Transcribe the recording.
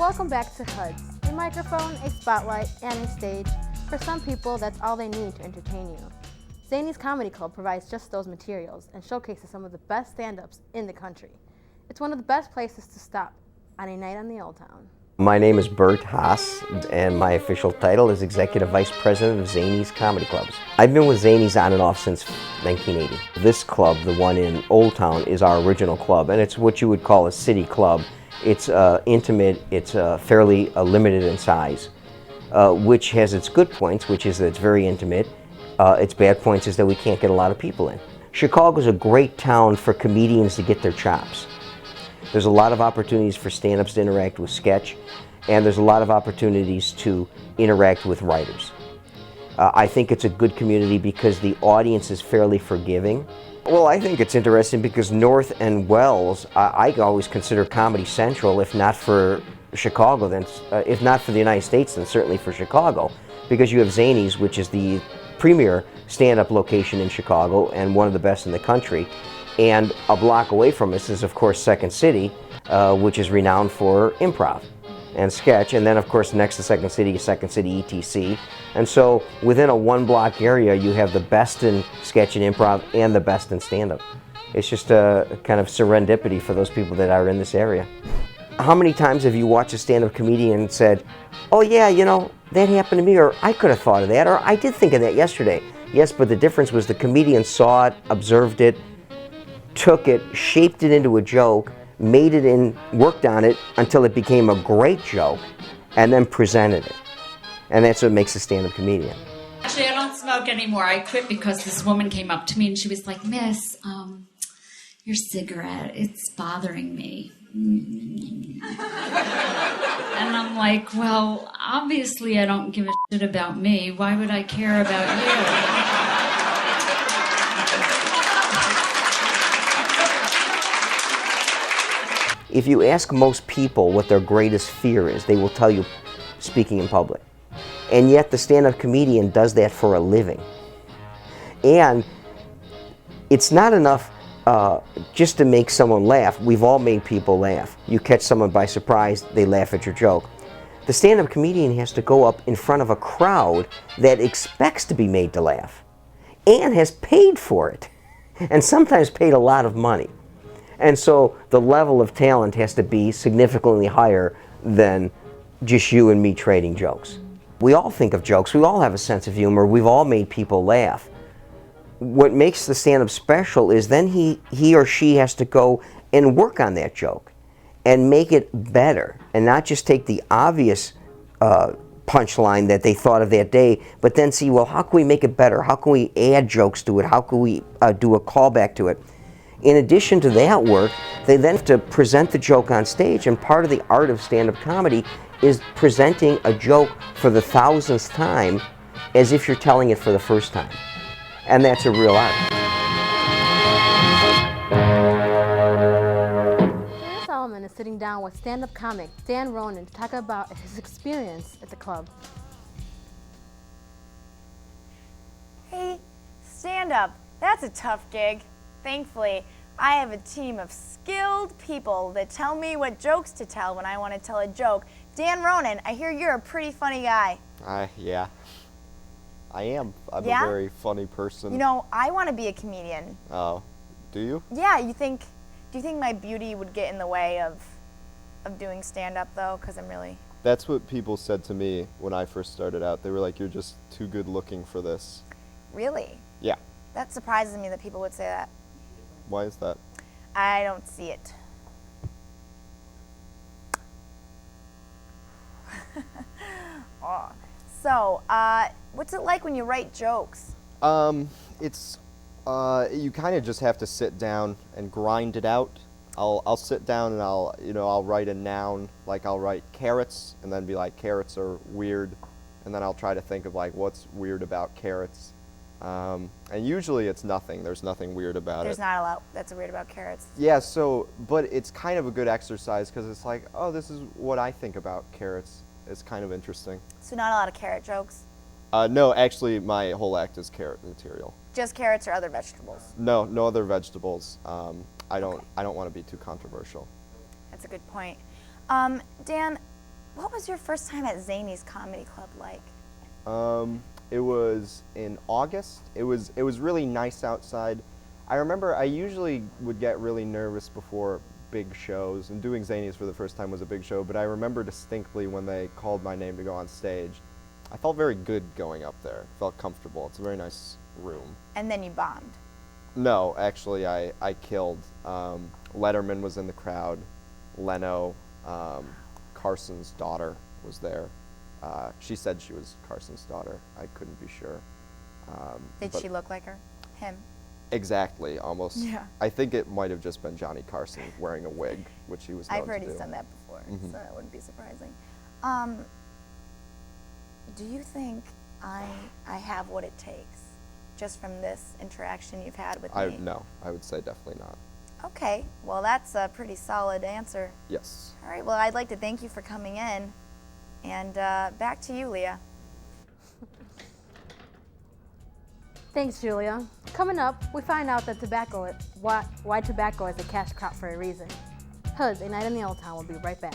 Welcome back to HUDs, a microphone, a spotlight, and a stage. For some people, that's all they need to entertain you. Zanies Comedy Club provides just those materials and showcases some of the best stand-ups in the country. It's one of the best places to stop on a night on the Old Town. My name is Bert Haas, and my official title is Executive Vice President of Zanies Comedy Clubs. I've been with Zanies on and off since 1980. This club, the one in Old Town, is our original club, and it's what you would call a city club. It's intimate, it's fairly limited in size, which has its good points, which is that it's very intimate. Its bad points is that we can't get a lot of people in. Chicago's a great town for comedians to get their chops. There's a lot of opportunities for stand-ups to interact with sketch, and there's a lot of opportunities to interact with writers. I think it's a good community because the audience is fairly forgiving. Well, I think it's interesting because North and Wells, I always consider Comedy Central, if not for Chicago, then if not for the United States, then certainly for Chicago, because you have Zanies, which is the premier stand-up location in Chicago and one of the best in the country. And a block away from us is, of course, Second City, which is renowned for improv and sketch. And then, of course, next to Second City is Second City ETC. And so within a one-block area, you have the best in sketch and improv and the best in stand-up. It's just a kind of serendipity for those people that are in this area. How many times have you watched a stand-up comedian and said, oh yeah, you know, that happened to me, or I could have thought of that, or I did think of that yesterday. Yes, but the difference was the comedian saw it, observed it, took it, shaped it into a joke, made it in, worked on it until it became a great joke, and then presented it. And that's what makes a stand-up comedian. Actually, I don't smoke anymore. I quit because this woman came up to me and she was like, Miss, your cigarette, it's bothering me. And I'm like, well, obviously I don't give a shit about me. Why would I care about you? If you ask most people what their greatest fear is, they will tell you speaking in public. And yet the stand-up comedian does that for a living. And it's not enough just to make someone laugh. We've all made people laugh. You catch someone by surprise, they laugh at your joke. The stand-up comedian has to go up in front of a crowd that expects to be made to laugh and has paid for it, and sometimes paid a lot of money. And so the level of talent has to be significantly higher than just you and me trading jokes. We all think of jokes, we all have a sense of humor, we've all made people laugh. What makes the stand-up special is then he or she has to go and work on that joke and make it better, and not just take the obvious punchline that they thought of that day, but then see, well, how can we make it better? How can we add jokes to it? How can we do a callback to it? In addition to that work, they then have to present the joke on stage, and part of the art of stand-up comedy is presenting a joke for the 1000th time as if you're telling it for the first time. And that's a real art. Dan Solomon is sitting down with stand-up comic Dan Ronan to talk about his experience at the club. Hey, stand-up, that's a tough gig. Thankfully, I have a team of skilled people that tell me what jokes to tell when I want to tell a joke. Dan Ronan, I hear you're a pretty funny guy. Yeah. I am. I'm Yeah? a very funny person. You know, I want to be a comedian. Oh, do you? Yeah, do you think my beauty would get in the way of doing stand-up, though? Because I'm really... That's what people said to me when I first started out. They were like, you're just too good looking for this. Really? Yeah. That surprises me that people would say that. Why is that? I don't see it. Oh. So, what's it like when you write jokes? It's, you kind of just have to sit down and grind it out. I'll sit down and I'll write a noun, like I'll write carrots and then be like, carrots are weird. And then I'll try to think of like, what's weird about carrots? And usually it's nothing. There's nothing weird about it. There's not a lot that's weird about carrots. Yeah, but it's kind of a good exercise because it's like, oh, this is what I think about carrots. It's kind of interesting. So not a lot of carrot jokes? No, actually, my whole act is carrot material. Just carrots or other vegetables? No other vegetables. I don't want to be too controversial. That's a good point. Dan, What was your first time at Zanies Comedy Club like? It was in August. It was really nice outside. I remember I usually would get really nervous before big shows, and doing Zanies for the first time was a big show, but I remember distinctly when they called my name to go on stage. I felt very good going up there. Felt comfortable. It's a very nice room. And then you bombed. No, actually, I killed. Letterman was in the crowd. Leno, Carson's daughter was there. She said she was Carson's daughter. I couldn't be sure. Did she look like her? Him? Exactly, almost. Yeah. I think it might have just been Johnny Carson wearing a wig, which he was known I've heard to he's do. done that before, so that wouldn't be surprising. Do you think I have what it takes, just from this interaction you've had with me? No, I would say definitely not. Okay, well that's a pretty solid answer. Yes. All right, well I'd like to thank you for coming in, and back to you, Leah. Thanks, Julia. Coming up, we find out that why tobacco is a cash crop for a reason. Hoods, a Night in the Old Town will be right back.